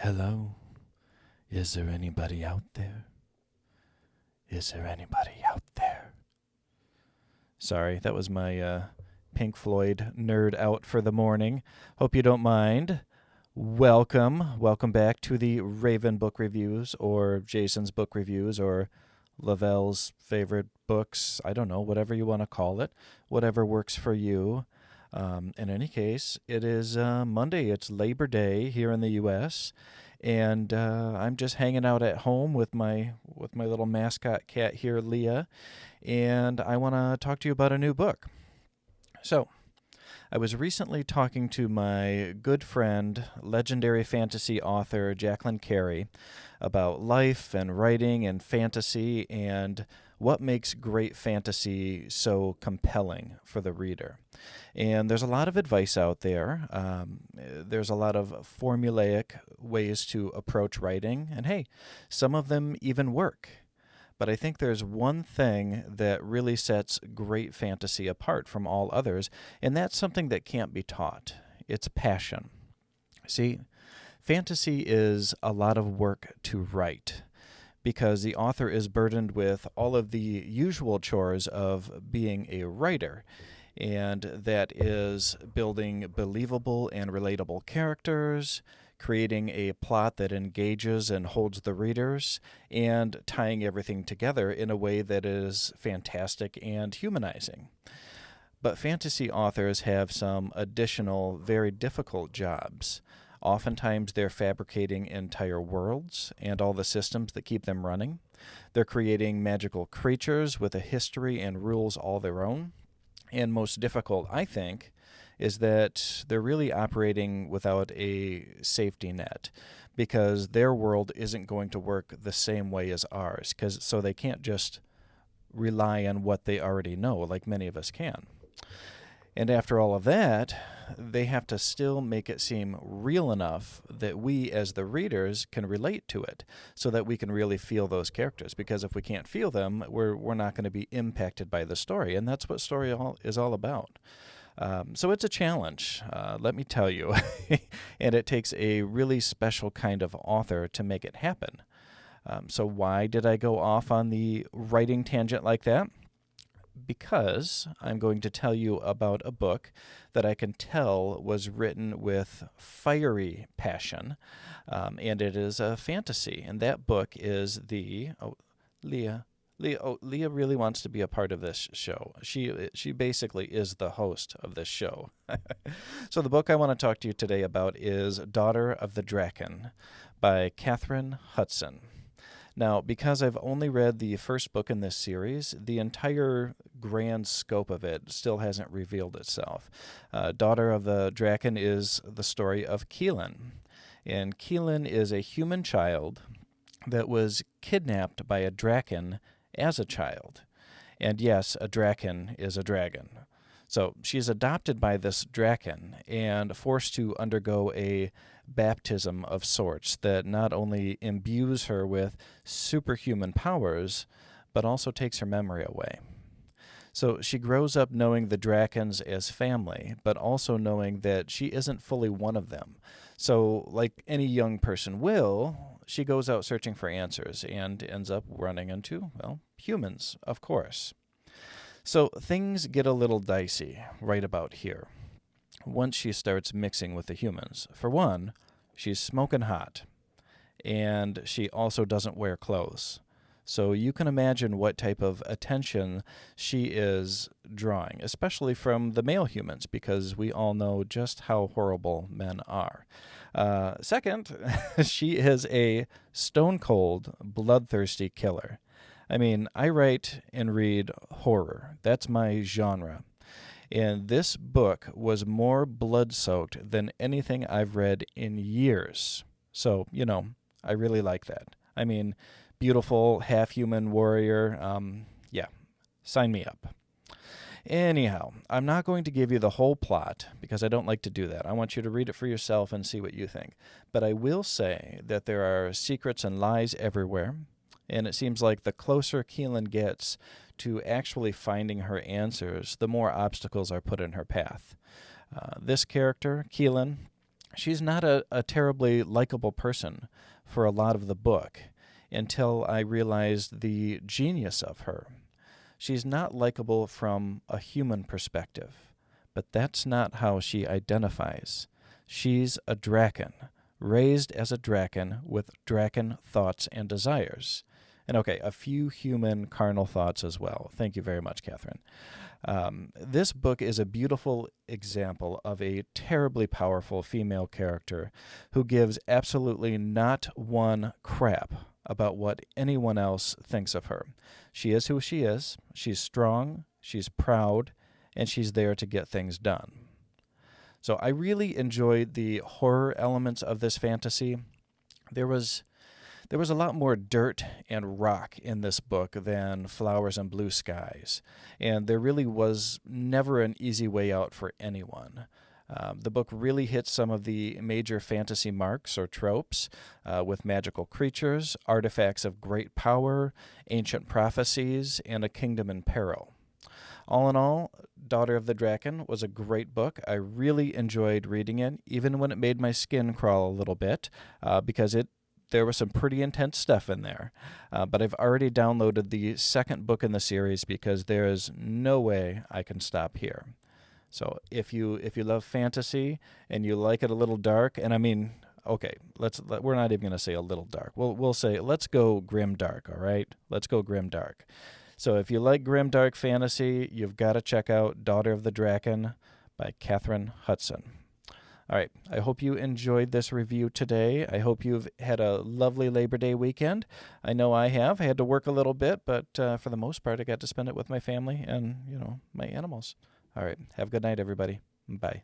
Hello? Is there anybody out there? Is there anybody out there? Sorry, that was my Pink Floyd nerd out for the morning. Hope you don't mind. Welcome back to the Raven Book Reviews, or Jason's Book Reviews, or Lavelle's favorite books. I don't know, whatever you want to call it. Whatever works for you. In any case, it is Monday. It's Labor Day here in the U.S., and I'm just hanging out at home with my little mascot cat here, Leah, and I want to talk to you about a new book. So, I was recently talking to my good friend, legendary fantasy author Jacqueline Carey, about life and writing and fantasy and what makes great fantasy so compelling for the reader. And there's a lot of advice out there. There's a lot of formulaic ways to approach writing, and hey, some of them even work. But I think there's one thing that really sets great fantasy apart from all others, and that's something that can't be taught. It's passion. See, fantasy is a lot of work to write because the author is burdened with all of the usual chores of being a writer, and that is building believable and relatable characters, creating a plot that engages and holds the readers, and tying everything together in a way that is fantastic and humanizing. But fantasy authors have some additional, very difficult jobs. Oftentimes they're fabricating entire worlds and all the systems that keep them running. They're creating magical creatures with a history and rules all their own. And most difficult, I think, is that they're really operating without a safety net because their world isn't going to work the same way as ours, so they can't just rely on what they already know like many of us can. And after all of that, they have to still make it seem real enough that we as the readers can relate to it so that we can really feel those characters, because if we can't feel them, we're not going to be impacted by the story, and that's what story is all about. So it's a challenge, let me tell you, and it takes a really special kind of author to make it happen. So why did I go off on the writing tangent like that? Because I'm going to tell you about a book that I can tell was written with fiery passion, and it is a fantasy, and that book is Leah really wants to be a part of this show. She basically is the host of this show. So the book I want to talk to you today about is Daughter of the Drackan by Kathrin Hutson. Now, because I've only read the first book in this series, the entire grand scope of it still hasn't revealed itself. Daughter of the Drackan is the story of Keelan. And Keelan is a human child that was kidnapped by a Drackan as a child. And yes, a Drackan is a dragon. So she's adopted by this Drackan and forced to undergo a baptism of sorts that not only imbues her with superhuman powers, but also takes her memory away. So she grows up knowing the Drakkans as family, but also knowing that she isn't fully one of them. So, like any young person will, she goes out searching for answers and ends up running into, well, humans, of course. So things get a little dicey right about here once she starts mixing with the humans. For one, she's smoking hot, and she also doesn't wear clothes. So you can imagine what type of attention she is drawing, especially from the male humans, because we all know just how horrible men are. Second, she is a stone-cold, bloodthirsty killer. I mean, I write and read horror. That's my genre. And this book was more blood-soaked than anything I've read in years. So, I really like that. I mean, beautiful, half-human warrior. Yeah, sign me up. Anyhow, I'm not going to give you the whole plot because I don't like to do that. I want you to read it for yourself and see what you think. But I will say that there are secrets and lies everywhere. And it seems like the closer Keelan gets to actually finding her answers, the more obstacles are put in her path. This character, Keelan, she's not a terribly likable person for a lot of the book until I realized the genius of her. She's not likable from a human perspective, but that's not how she identifies. She's a Drackan, raised as a Drackan with Drackan thoughts and desires. And okay, a few human carnal thoughts as well. Thank you very much, Kathrin. This book is a beautiful example of a terribly powerful female character who gives absolutely not one crap about what anyone else thinks of her. She is who she is. She's strong, she's proud, and she's there to get things done. So I really enjoyed the horror elements of this fantasy. There was a lot more dirt and rock in this book than flowers and blue skies, and there really was never an easy way out for anyone. The book really hits some of the major fantasy marks or tropes with magical creatures, artifacts of great power, ancient prophecies, and a kingdom in peril. All in all, Daughter of the Drackan was a great book. I really enjoyed reading it, even when it made my skin crawl a little bit, because there was some pretty intense stuff in there. But I've already downloaded the second book in the series because there is no way I can stop here. So if you love fantasy and you like it a little dark, and I mean, okay, we're not even going to say a little dark. We'll say let's go grim dark, all right? Let's go grim dark. So if you like grim dark fantasy, you've got to check out Daughter of the Drackan by Kathrin Hutson. All right, I hope you enjoyed this review today. I hope you've had a lovely Labor Day weekend. I know I have. I had to work a little bit, but for the most part, I got to spend it with my family and, my animals. All right, have a good night, everybody. Bye.